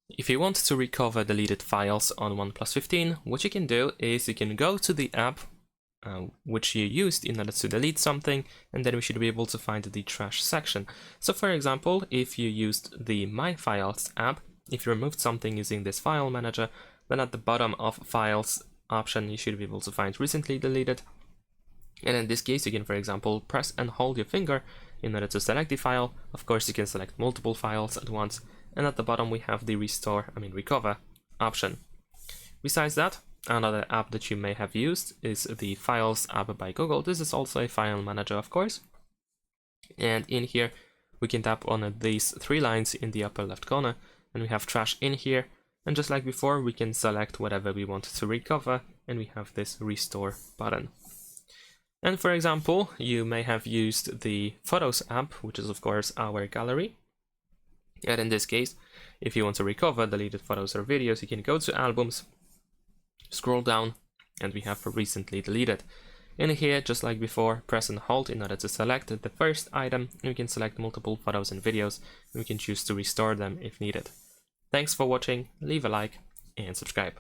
If you want to recover deleted files on OnePlus 15, what you can do is you can go to the app which you used in order to delete something, and then we should be able to find the trash section. So for example, if you used the My Files app, if you removed something using this file manager, then at the bottom of Files option you should be able to find recently deleted. And in this case you can, for example, press and hold your finger in order to select the file. Of course you can select multiple files at once, and at the bottom we have the recover option. Besides that, another app that you may have used is the Files app by Google. This is also a file manager, of course. And in here, we can tap on these three lines in the upper left corner, and we have trash in here. And just like before, we can select whatever we want to recover, and we have this restore button. And for example, you may have used the Photos app, which is of course our gallery. And in this case, if you want to recover deleted photos or videos, you can go to Albums, scroll down, and we have recently deleted. In here, just like before, press and hold in order to select the first item, and we can select multiple photos and videos, and we can choose to restore them if needed. Thanks for watching, leave a like and subscribe.